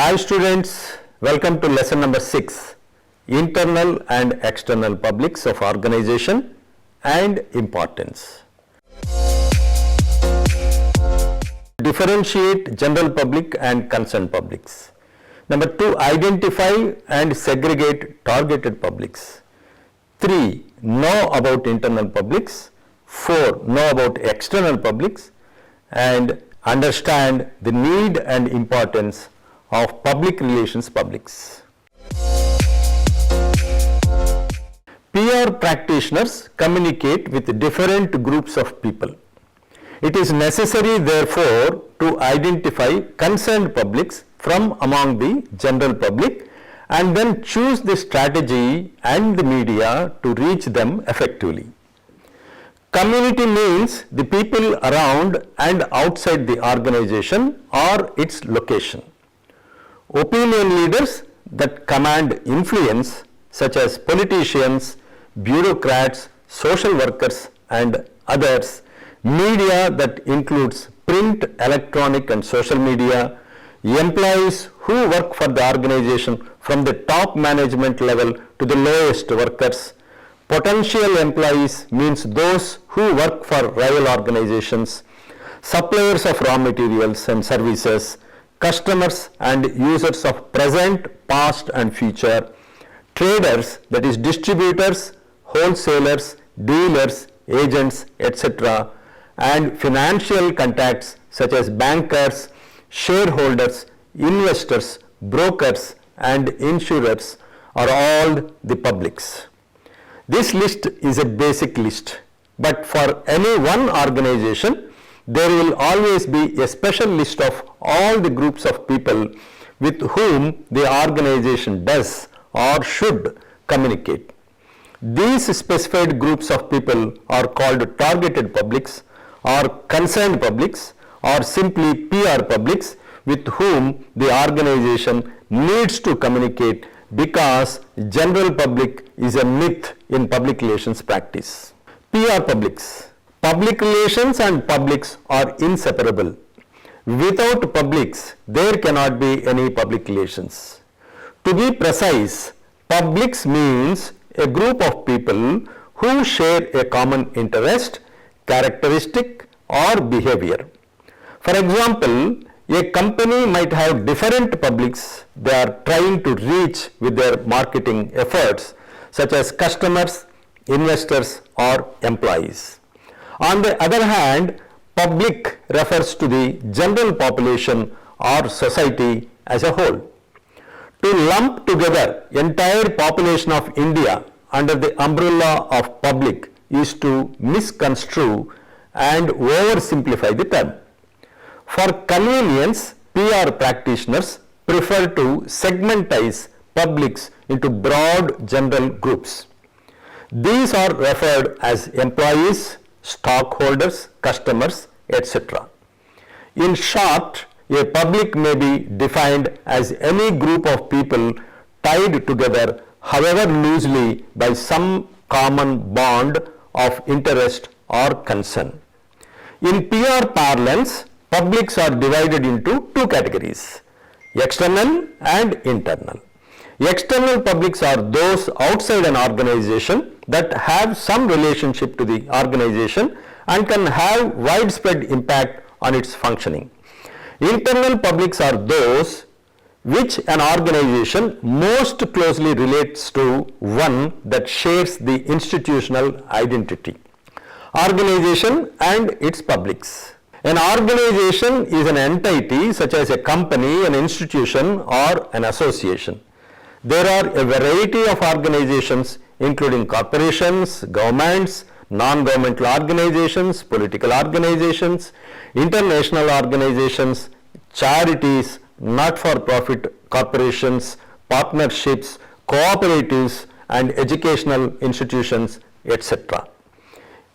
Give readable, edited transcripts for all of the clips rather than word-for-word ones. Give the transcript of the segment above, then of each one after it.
Hi students, welcome to lesson number 6, internal and external publics of organization and importance. Differentiate general public and concerned publics. Number 2, identify and segregate targeted publics. 3, know about internal publics. 4, know about external publics and understand the need and importance of public relations publics. PR practitioners communicate with different groups of people. It is necessary therefore to identify concerned publics from among the general public and then choose the strategy and the media to reach them effectively. Community means the people around and outside the organization or its location. Opinion leaders that command influence such as politicians, bureaucrats, social workers and others. Media that includes print, electronic and social media. Employees who work for the organization from the top management level to the lowest workers. Potential employees means those who work for rival organizations. Suppliers of raw materials and services. Customers and users of present, past and future. Traders, that is distributors, wholesalers, dealers, agents, etc. and financial contacts such as bankers, shareholders, investors, brokers and insurers are all the publics. This list is a basic list, but for any one organization, there will always be a special list of all the groups of people with whom the organization does or should communicate. These specified groups of people are called targeted publics or concerned publics or simply PR publics with whom the organization needs to communicate because general public is a myth in public relations practice. PR publics. Public relations and publics are inseparable. Without publics, there cannot be any public relations. To be precise, publics means a group of people who share a common interest, characteristic or behavior. For example, a company might have different publics they are trying to reach with their marketing efforts, such as customers, investors or employees. On the other hand, public refers to the general population or society as a whole. To lump together entire population of India under the umbrella of public is to misconstrue and oversimplify the term. For convenience, PR practitioners prefer to segmentize publics into broad general groups. These are referred as employees, stockholders, customers, etc. In short, a public may be defined as any group of people tied together, however loosely, by some common bond of interest or concern. In PR parlance, publics are divided into two categories, external and internal. External publics are those outside an organization that have some relationship to the organization and can have widespread impact on its functioning. Internal publics are those which an organization most closely relates to one that shares the institutional identity. Organization and its publics. An organization is an entity such as a company, an institution or an association. There are a variety of organizations including corporations, governments, non-governmental organizations, political organizations, international organizations, charities, not-for-profit corporations, partnerships, cooperatives and educational institutions, etc.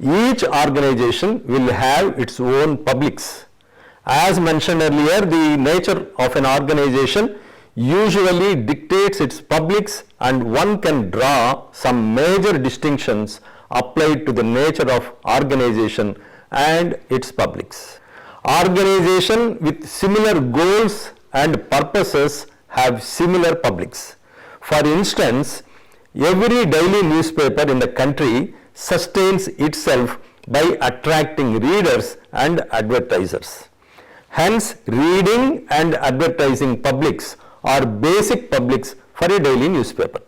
Each organization will have its own publics. As mentioned earlier, the nature of an organization usually dictates its publics and one can draw some major distinctions applied to the nature of organization and its publics. Organization with similar goals and purposes have similar publics. For instance, every daily newspaper in the country sustains itself by attracting readers and advertisers. Hence, reading and advertising publics are basic publics for a daily newspaper.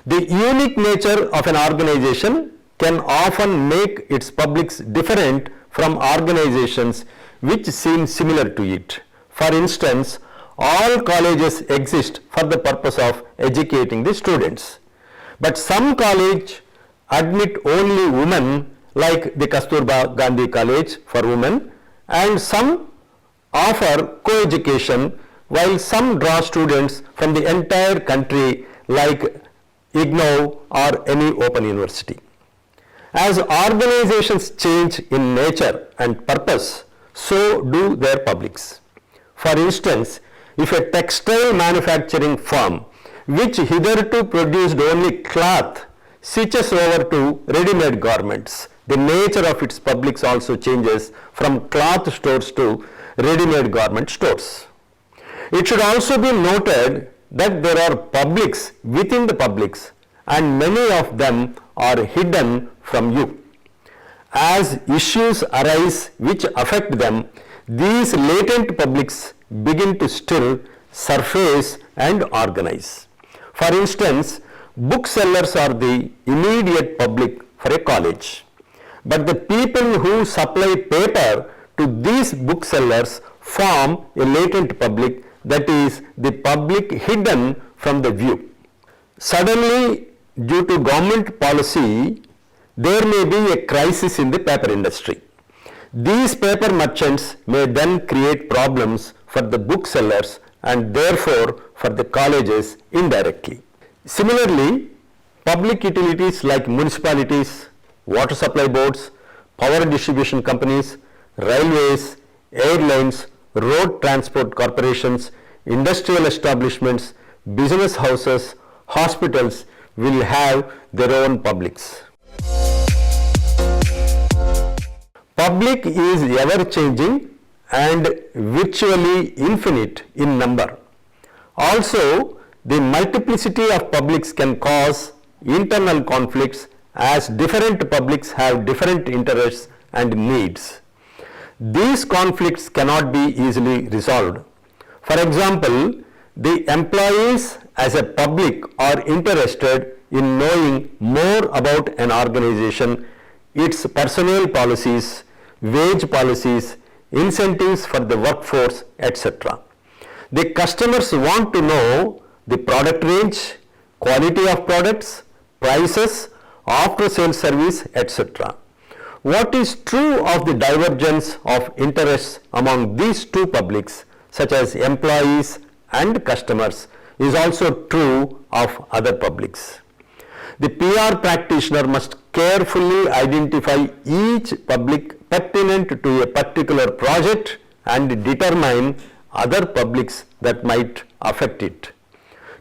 The unique nature of an organization can often make its publics different from organizations which seem similar to it. For instance, all colleges exist for the purpose of educating the students. But some colleges admit only women, like the Kasturba Gandhi College for women, and some offer co-education, while some draw students from the entire country like IGNOU or any open university. As organizations change in nature and purpose, so do their publics. For instance, if a textile manufacturing firm which hitherto produced only cloth switches over to ready-made garments, the nature of its publics also changes from cloth stores to ready-made garment stores. It should also be noted that there are publics within the publics, and many of them are hidden from you. As issues arise which affect them, these latent publics begin to still surface and organize. For instance, booksellers are the immediate public for a college, but the people who supply paper to these booksellers form a latent public, that is, the public hidden from the view. Suddenly, due to government policy, there may be a crisis in the paper industry. These paper merchants may then create problems for the booksellers and therefore for the colleges indirectly. Similarly, public utilities like municipalities, water supply boards, power distribution companies, railways, airlines, road transport corporations, industrial establishments, business houses, hospitals will have their own publics. Public is ever changing and virtually infinite in number. Also, the multiplicity of publics can cause internal conflicts, as different publics have different interests and needs. These conflicts cannot be easily resolved. For example, the employees as a public are interested in knowing more about an organization, its personnel policies, wage policies, incentives for the workforce, etc. The customers want to know the product range, quality of products, prices, after-sales service, etc. What is true of the divergence of interests among these two publics, such as employees and customers, is also true of other publics. The PR practitioner must carefully identify each public pertinent to a particular project and determine other publics that might affect it.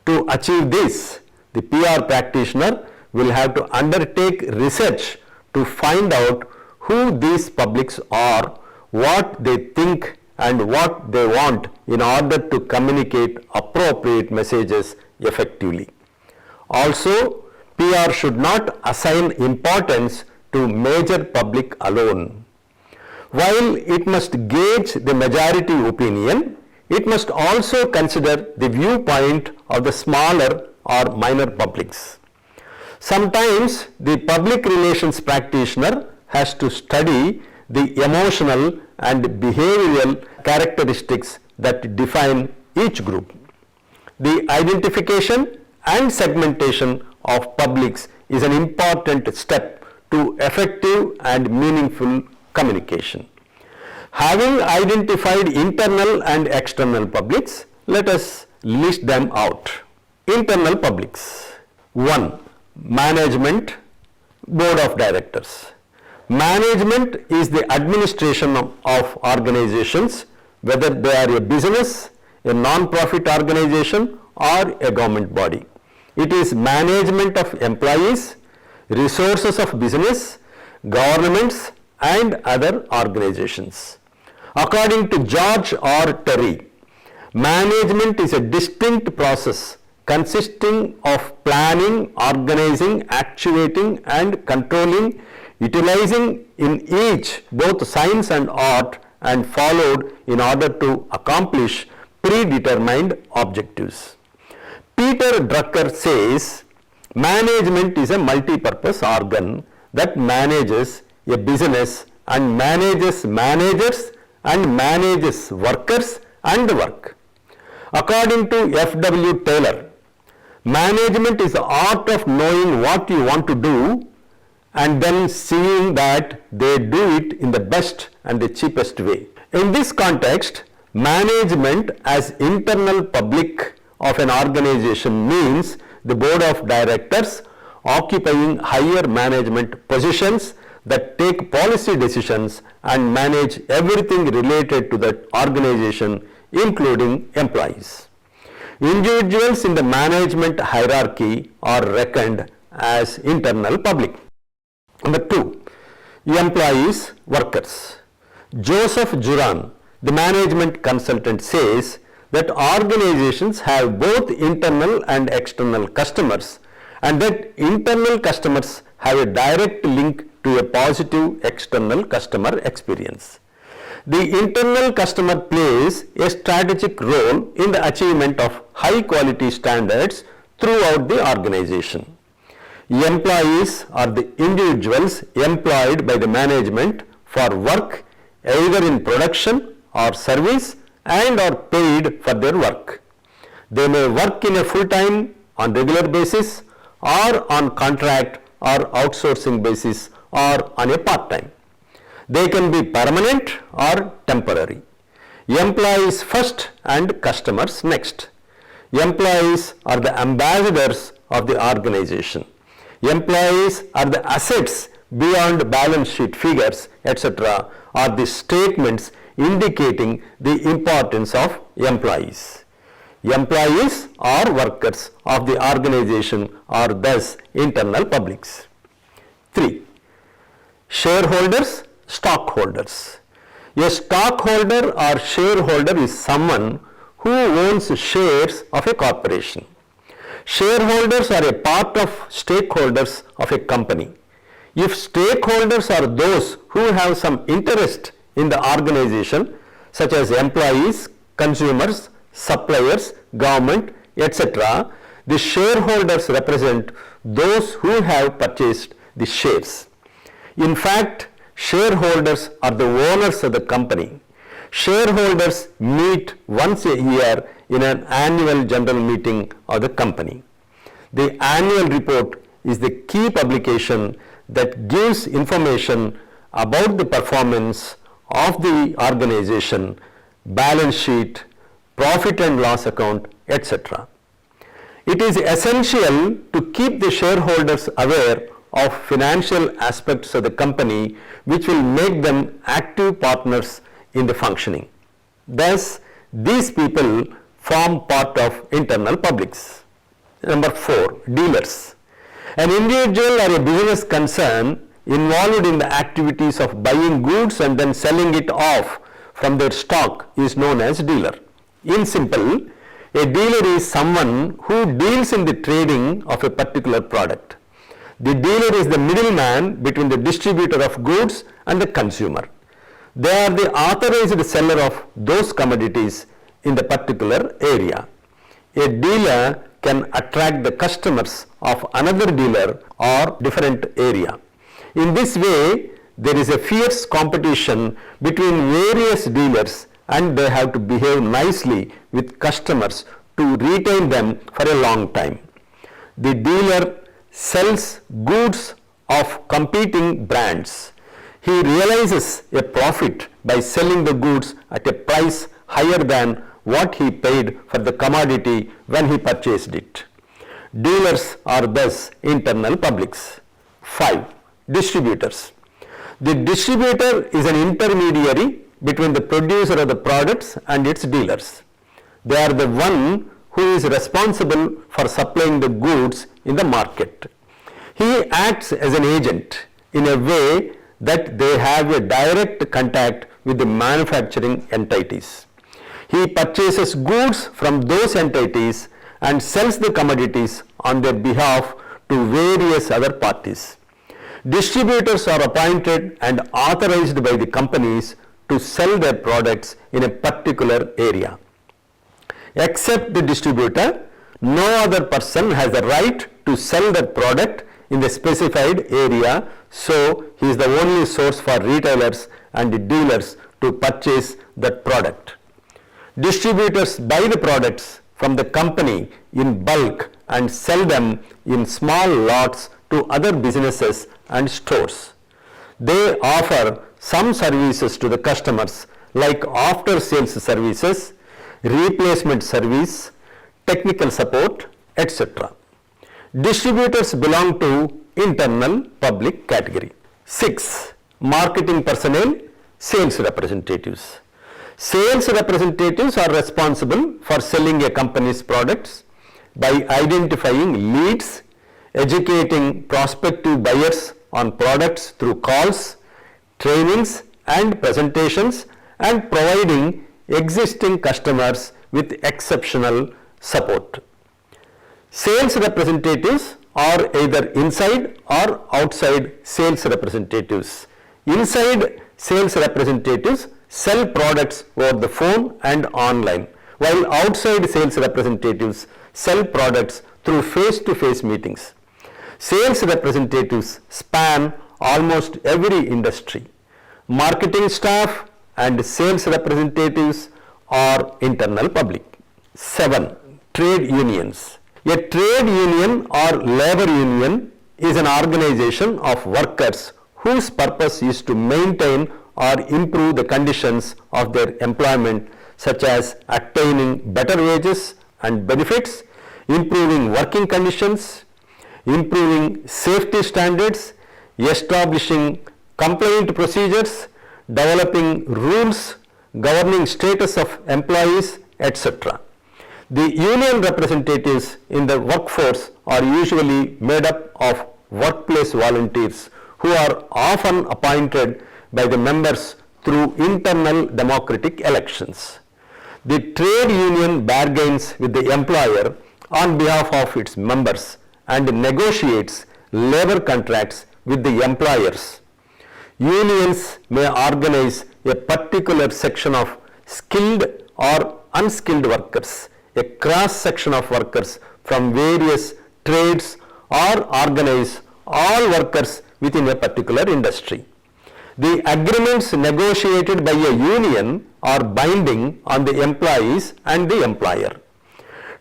To achieve this, the PR practitioner will have to undertake research to find out who these publics are, what they think and what they want in order to communicate appropriate messages effectively. Also, PR should not assign importance to major public alone. While it must gauge the majority opinion, it must also consider the viewpoint of the smaller or minor publics. Sometimes the public relations practitioner has to study the emotional and behavioral characteristics that define each group. The identification and segmentation of publics is an important step to effective and meaningful communication. Having identified internal and external publics, let us list them out. Internal publics. 1. Management, Board of Directors. Management is the administration of organizations, whether they are a business, a non-profit organization or a government body. It is management of employees, resources of business, governments and other organizations. According to George R. Terry, Management is a distinct process consisting of planning, organizing, actuating and controlling, utilizing in each both science and art and followed in order to accomplish predetermined objectives. Peter Drucker says, management is a multi-purpose organ that manages a business and manages managers and manages workers and work. According to F.W. Taylor, management is the art of knowing what you want to do and then seeing that they do it in the best and the cheapest way. In this context, management as internal public of an organization means the board of directors occupying higher management positions that take policy decisions and manage everything related to the organization, including employees. Individuals in the management hierarchy are reckoned as internal public. Number 2, employees, workers. Joseph Juran, the management consultant, says that organizations have both internal and external customers and that internal customers have a direct link to a positive external customer experience. The internal customer plays a strategic role in the achievement of high quality standards throughout the organization. Employees are the individuals employed by the management for work either in production or service and are paid for their work. They may work in a full-time, on regular basis or on contract or outsourcing basis or on a part-time. They can be permanent or temporary. Employees first and customers next. Employees are the ambassadors of the organization. Employees are the assets beyond balance sheet figures, etc., are the statements indicating the importance of employees. Employees or workers of the organization are thus internal publics. 3. Shareholders, stockholders. A stockholder or shareholder is someone who owns shares of a corporation. Shareholders are a part of stakeholders of a company. If stakeholders are those who have some interest in the organization, such as employees, consumers, suppliers, government, etc., the shareholders represent those who have purchased the shares. In fact, shareholders are the owners of the company. Shareholders meet once a year in an annual general meeting of the company. The annual report is the key publication that gives information about the performance of the organization, balance sheet, profit and loss account, etc. It is essential to keep the shareholders aware of financial aspects of the company which will make them active partners in the functioning. Thus, these people form part of internal publics. Number 4, dealers. An individual or a business concern involved in the activities of buying goods and then selling it off from their stock is known as dealer. In simple, a dealer is someone who deals in the trading of a particular product. The dealer is the middleman between the distributor of goods and the consumer. They are the authorized seller of those commodities in the particular area. A dealer can attract the customers of another dealer or different area. In this way, there is a fierce competition between various dealers and they have to behave nicely with customers to retain them for a long time. The dealer sells goods of competing brands. He realizes a profit by selling the goods at a price higher than what he paid for the commodity when he purchased it. Dealers are thus internal publics. 5. Distributors. The distributor is an intermediary between the producer of the products and its dealers. They are the one who is responsible for supplying the goods in the market. He acts as an agent in a way that they have a direct contact with the manufacturing entities. He purchases goods from those entities and sells the commodities on their behalf to various other parties. Distributors are appointed and authorized by the companies to sell their products in a particular area. Except the distributor, no other person has the right to sell that product in the specified area, so he is the only source for retailers and dealers to purchase that product. Distributors buy the products from the company in bulk and sell them in small lots to other businesses and stores. They offer some services to the customers like after sales services, replacement service, technical support, etc. Distributors belong to internal public category. 6. Marketing personnel, sales representatives. Sales representatives are responsible for selling a company's products by identifying leads, educating prospective buyers on products through calls, trainings and presentations, and providing existing customers with exceptional support. Sales representatives are either inside or outside sales representatives. Inside sales representatives sell products over the phone and online, while outside sales representatives sell products through face-to-face meetings. Sales representatives span almost every industry. Marketing staff and sales representatives are internal public. 7. Trade unions. A trade union or labor union is an organization of workers whose purpose is to maintain or improve the conditions of their employment, such as attaining better wages and benefits, improving working conditions, improving safety standards, establishing complaint procedures, developing rules governing status of employees, etc. The union representatives in the workforce are usually made up of workplace volunteers who are often appointed by the members through internal democratic elections. The trade union bargains with the employer on behalf of its members and negotiates labor contracts with the employers. Unions may organize a particular section of skilled or unskilled workers, a cross section of workers from various trades, or organize all workers within a particular industry. The agreements negotiated by a union are binding on the employees and the employer.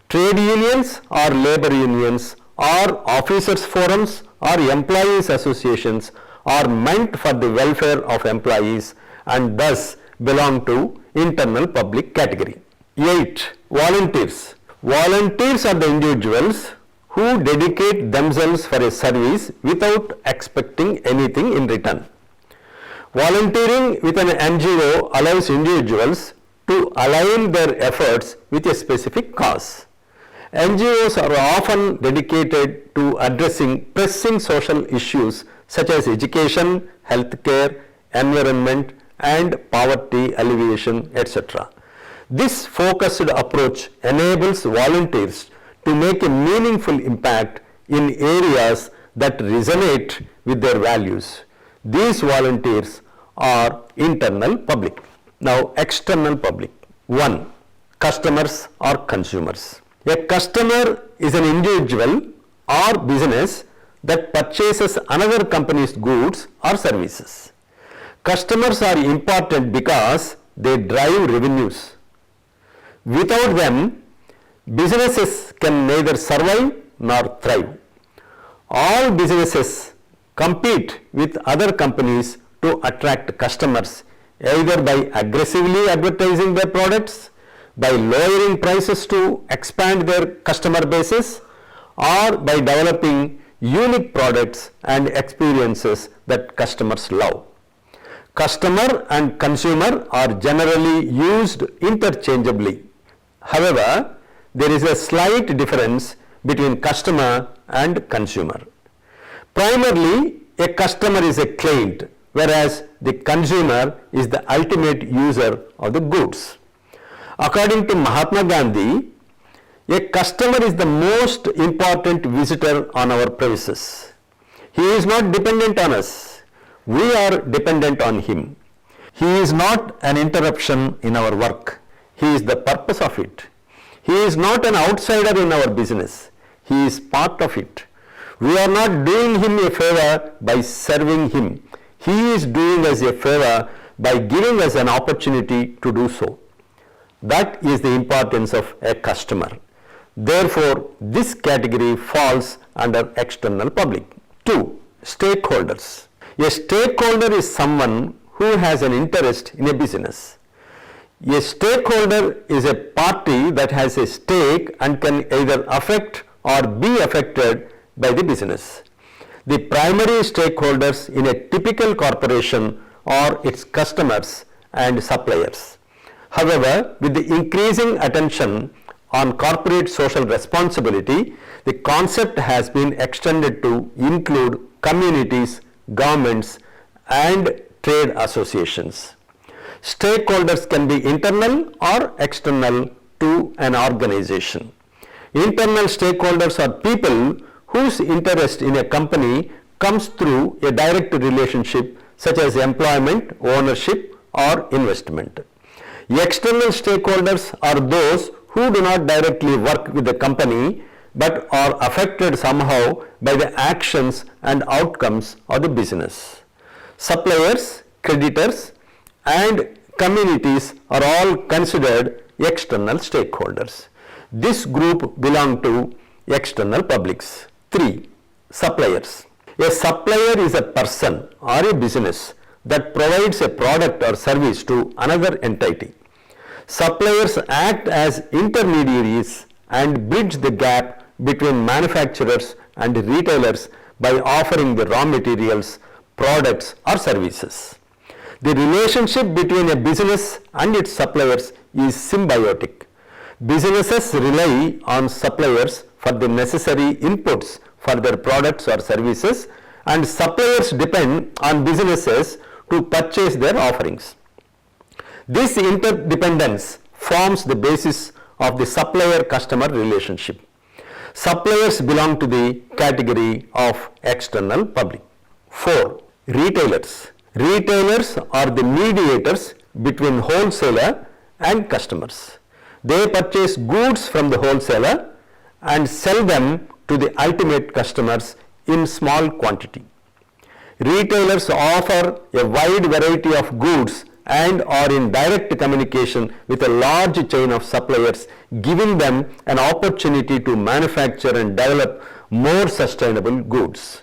Trade unions or labor unions or officers' forums or employees' associations are meant for the welfare of employees and thus belong to internal public category. 8. Volunteers. Volunteers are the individuals who dedicate themselves for a service without expecting anything in return. Volunteering with an NGO allows individuals to align their efforts with a specific cause. NGOs are often dedicated to addressing pressing social issues such as education, healthcare, environment, and poverty alleviation, etc. This focused approach enables volunteers to make a meaningful impact in areas that resonate with their values. These volunteers are internal public. Now, external public. 1. Customers or consumers. A customer is an individual or business that purchases another company's goods or services. Customers are important because they drive revenues. Without them, businesses can neither survive nor thrive. All businesses compete with other companies to attract customers, either by aggressively advertising their products, by lowering prices to expand their customer bases, or by developing unique products and experiences that customers love. Customer and consumer are generally used interchangeably. However, there is a slight difference between customer and consumer. Primarily, a customer is a client, whereas the consumer is the ultimate user of the goods. According to Mahatma Gandhi, a customer is the most important visitor on our premises. He is not dependent on us. We are dependent on him. He is not an interruption in our work. He is the purpose of it. He is not an outsider in our business. He is part of it. We are not doing him a favor by serving him. He is doing us a favor by giving us an opportunity to do so. That is the importance of a customer. Therefore, this category falls under external public. 2. Stakeholders. A stakeholder is someone who has an interest in a business. A stakeholder is a party that has a stake and can either affect or be affected by the business. The primary stakeholders in a typical corporation are its customers and suppliers. However, with the increasing attention on corporate social responsibility, the concept has been extended to include communities, governments, and trade associations. Stakeholders can be internal or external to an organization. Internal stakeholders are people whose interest in a company comes through a direct relationship such as employment, ownership, or investment. External stakeholders are those who do not directly work with the company but are affected somehow by the actions and outcomes of the business. Suppliers, creditors, and communities are all considered external stakeholders. This group belong to external publics. 3. Suppliers. A supplier is a person or a business that provides a product or service to another entity. Suppliers act as intermediaries and bridge the gap between manufacturers and retailers by offering the raw materials, products, or services. The relationship between a business and its suppliers is symbiotic. Businesses rely on suppliers for the necessary inputs for their products or services, and suppliers depend on businesses to purchase their offerings. This interdependence forms the basis of the supplier-customer relationship. Suppliers belong to the category of external public. 4. Retailers. Retailers are the mediators between wholesaler and customers. They purchase goods from the wholesaler and sell them to the ultimate customers in small quantity. Retailers offer a wide variety of goods and are in direct communication with a large chain of suppliers, giving them an opportunity to manufacture and develop more sustainable goods.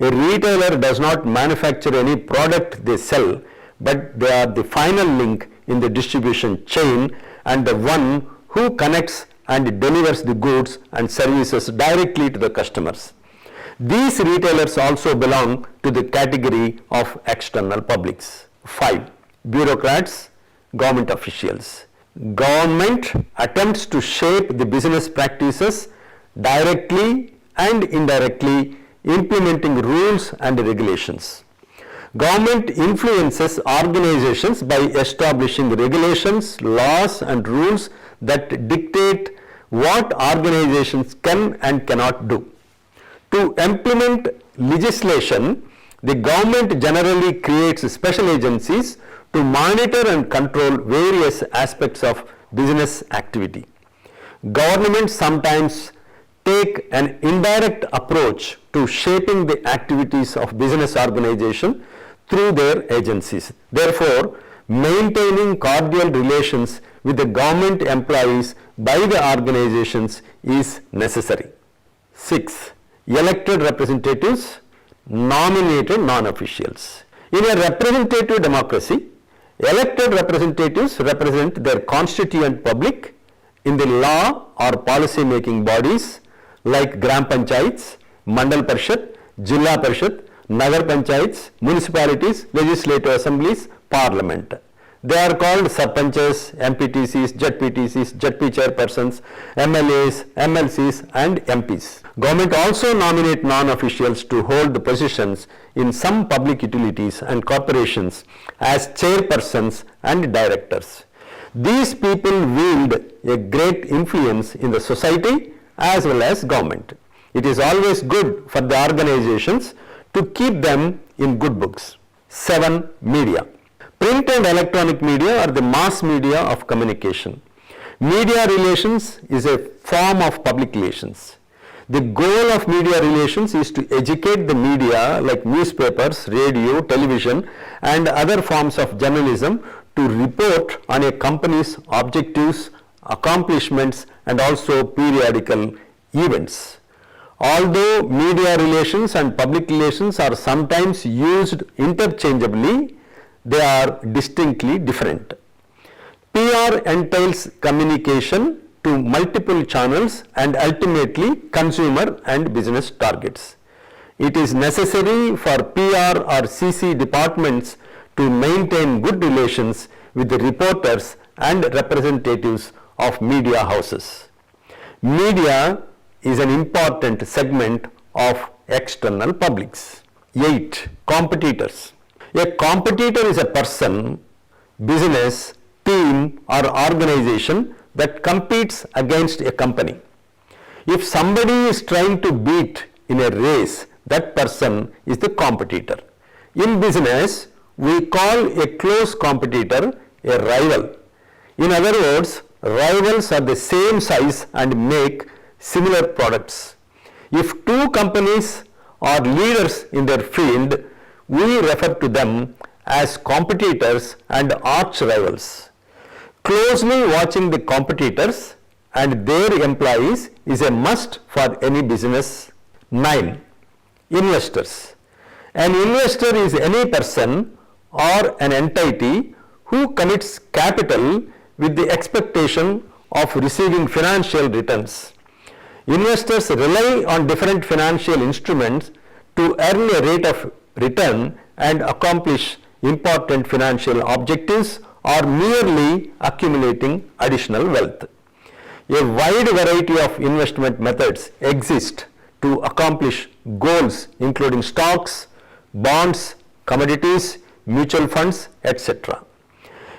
A retailer does not manufacture any product they sell, but they are the final link in the distribution chain and the one who connects and delivers the goods and services directly to the customers. These retailers also belong to the category of external publics. 5. Bureaucrats, government officials. Government attempts to shape the business practices directly and indirectly, implementing rules and regulations. Government influences organizations by establishing regulations, laws, and rules that dictate what organizations can and cannot do. To implement legislation, the government generally creates special agencies to monitor and control various aspects of business activity. Governments sometimes take an indirect approach to shaping the activities of business organization through their agencies. Therefore, maintaining cordial relations with the government employees by the organizations is necessary. 6. Elected representatives, nominated non-officials. In a representative democracy, elected representatives represent their constituent public in the law or policy making bodies like Gram Panchayats, Mandal Parishad, Jilla Parishad, Nagar Panchayats, municipalities, legislative assemblies, parliament. They are called Sarpanches, MPTCs, ZPTCs, ZP chairpersons, MLAs, MLCs, and MPs. Government also nominate non-officials to hold the positions in some public utilities and corporations as chairpersons and directors. These people wield a great influence in the society as well as government. It is always good for the organizations to keep them in good books. 7. Media. Print and electronic media are the mass media of communication. Media relations is a form of public relations. The goal of media relations is to educate the media like newspapers, radio, television and other forms of journalism to report on a company's objectives, accomplishments and also periodical events. Although media relations and public relations are sometimes used interchangeably, they are distinctly different. PR entails communication to multiple channels and ultimately consumer and business targets. It is necessary for PR or CC departments to maintain good relations with the reporters and representatives of media houses. Media is an important segment of external publics. 8. Competitors. A competitor is a person, business, team or organization that competes against a company. If somebody is trying to beat in a race, that person is the competitor. In business, we call a close competitor a rival. In other words, rivals are the same size and make similar products. If two companies are leaders in their field, we refer to them as competitors and arch rivals. Closely watching the competitors and their employees is a must for any business. 9. Investors. An investor is any person or an entity who commits capital with the expectation of receiving financial returns. Investors rely on different financial instruments to earn a rate of return and accomplish important financial objectives or merely accumulating additional wealth. A wide variety of investment methods exist to accomplish goals including stocks, bonds, commodities, mutual funds, etc.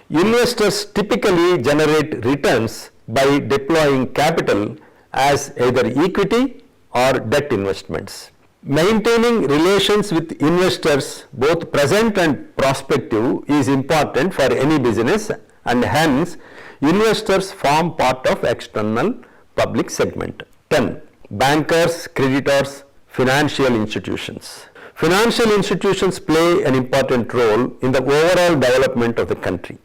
Investors typically generate returns by deploying capital as either equity or debt investments. Maintaining relations with investors, both present and prospective, is important for any business and hence investors form part of external public segment. 10. Bankers, creditors, financial institutions. Financial institutions play an important role in the overall development of the country.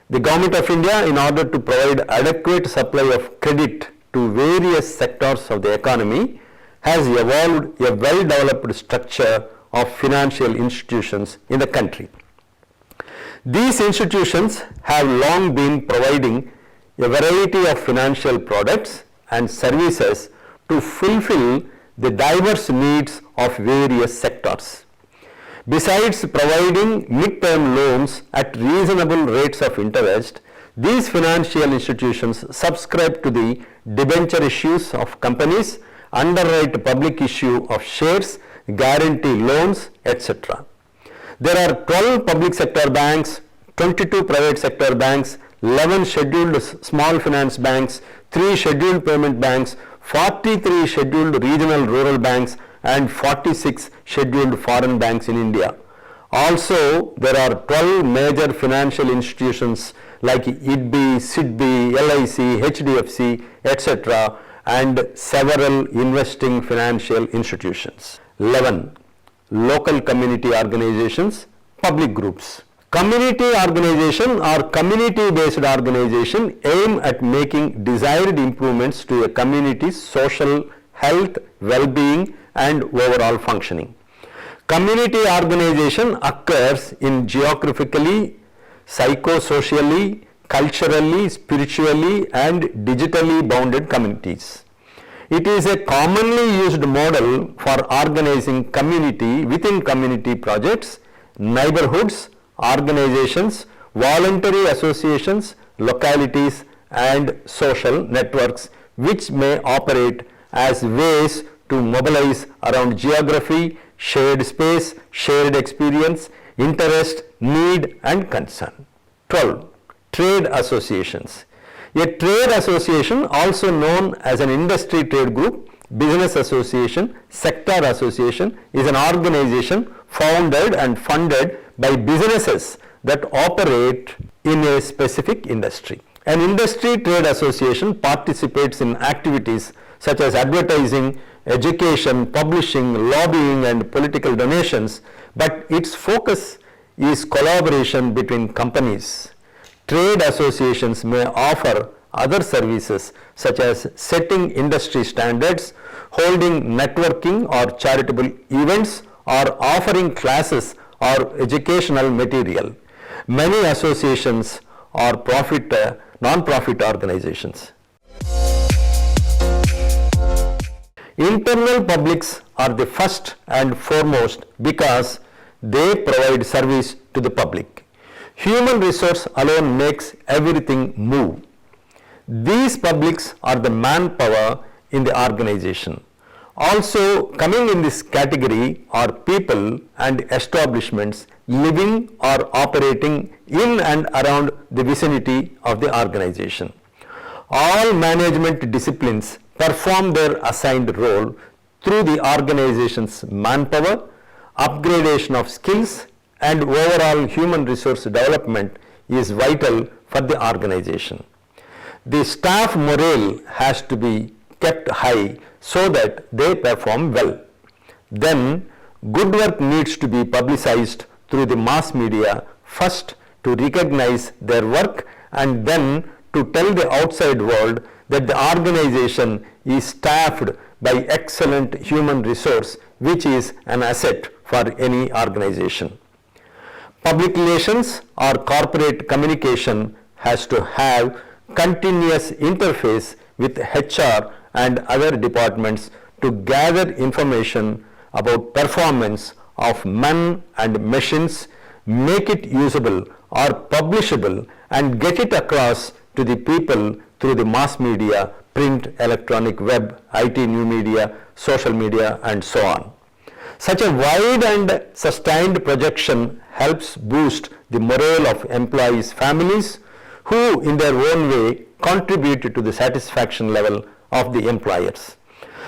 The Government of India, in order to provide adequate supply of credit to various sectors of the economy, has evolved a well-developed structure of financial institutions in the country. These institutions have long been providing a variety of financial products and services to fulfill the diverse needs of various sectors. Besides providing mid-term loans at reasonable rates of interest, these financial institutions subscribe to the debenture issues of companies, underwrite public issue of shares, guarantee loans, etc. There are 12 public sector banks, 22 private sector banks, 11 scheduled small finance banks, 3 scheduled payment banks, 43 scheduled regional rural banks and 46 scheduled foreign banks in India. Also, there are 12 major financial institutions like IDB, SIDB, LIC, HDFC, etc. and several investing financial institutions. 11. Local community organizations, public groups. Community organization or community-based organization aim at making desired improvements to a community's social, health, well-being and overall functioning. Community organization occurs in geographically, psychosocially, culturally, spiritually and digitally bounded communities. It is a commonly used model for organizing community within community projects, neighborhoods, organizations, voluntary associations, localities and social networks which may operate as ways to mobilize around geography, shared space, shared experience, interest, need and concern. 12. trade associations. A trade association, also known as an industry trade group, business association, sector association, is an organization founded and funded by businesses that operate in a specific industry. An industry trade association participates in activities such as advertising, education, publishing, lobbying, and political donations, but its focus is collaboration between companies. Trade associations may offer other services such as setting industry standards, holding networking or charitable events, or offering classes or educational material. Many associations are non-profit organizations. Internal publics are the first and foremost because they provide service to the public. Human resource alone makes everything move. These publics are the manpower in the organization. Also coming in this category are people and establishments living or operating in and around the vicinity of the organization. All management disciplines perform their assigned role through the organization's manpower, upgradation of skills, and overall human resource development is vital for the organization. The staff morale has to be kept high so that they perform well. Then, good work needs to be publicized through the mass media, first to recognize their work and then to tell the outside world that the organization is staffed by excellent human resource, which is an asset for any organization. Public relations or corporate communication has to have continuous interface with HR and other departments to gather information about performance of men and machines, make it usable or publishable, and get it across to the people through the mass media, print, electronic, web, IT, new media, social media, and so on. Such a wide and sustained projection helps boost the morale of employees' families, who in their own way contribute to the satisfaction level of the employers.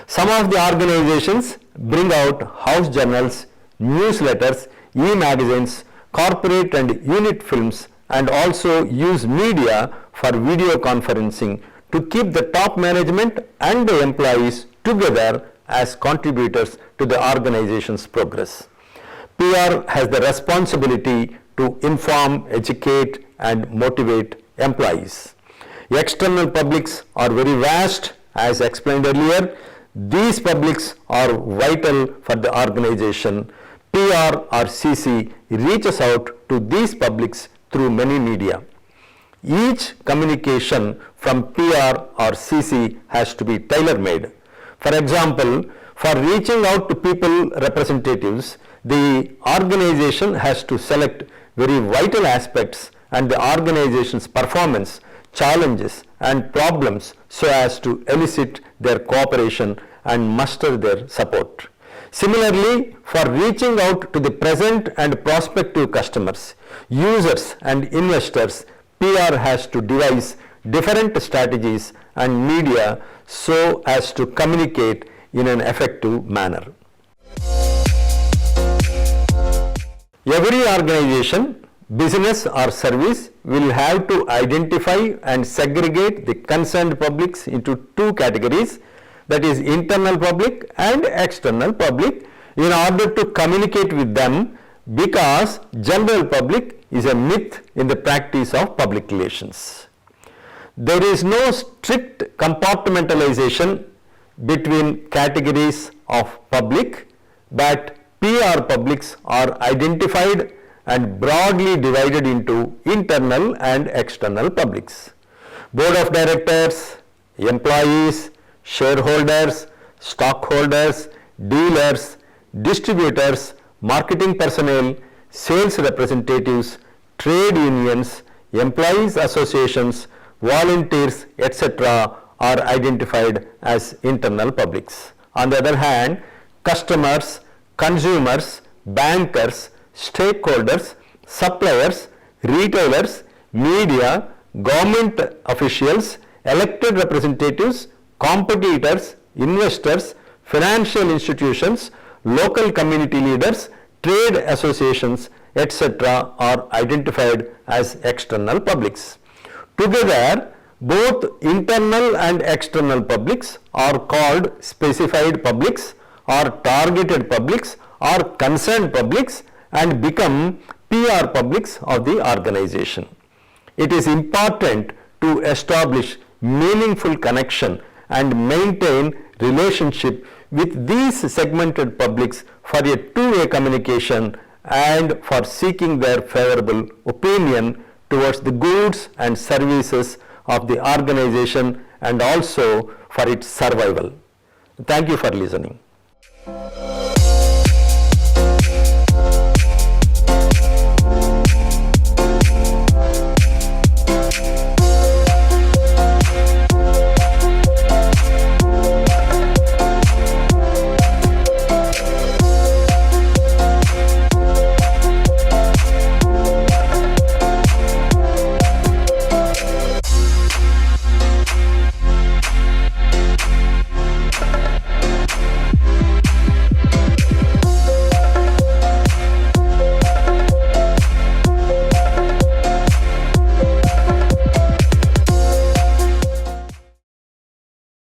Some of the organizations bring out house journals, newsletters, e-magazines, corporate and unit films, and also use media for video conferencing to keep the top management and the employees together as contributors to the organization's progress. PR has the responsibility to inform, educate, and motivate employees. External publics are very vast, as explained earlier. These publics are vital for the organization. PR or CC reaches out to these publics through many media. Each communication from PR or CC has to be tailor-made. For example, for reaching out to people representatives, the organization has to select very vital aspects and the organization's performance, challenges and problems so as to elicit their cooperation and muster their support. Similarly, for reaching out to the present and prospective customers, users and investors, PR has to devise different strategies and media so as to communicate in an effective manner. Every organization, business or service will have to identify and segregate the concerned publics into two categories, that is internal public and external public, in order to communicate with them, because general public is a myth in the practice of public relations. There is no strict compartmentalization between categories of public, but PR publics are identified and broadly divided into internal and external publics. Board of directors, employees, shareholders, stockholders, dealers, distributors, marketing personnel, sales representatives, trade unions, employees associations, volunteers, etc. are identified as internal publics. On the other hand, customers, consumers, bankers, stakeholders, suppliers, retailers, media, government officials, elected representatives, competitors, investors, financial institutions, local community leaders, trade associations, etc. are identified as external publics. Together, both internal and external publics are called specified publics or targeted publics or concerned publics and become PR publics of the organization. It is important to establish meaningful connection and maintain relationship with these segmented publics for a two-way communication and for seeking their favorable opinion towards the goods and services of the organization and also for its survival. Thank you for listening.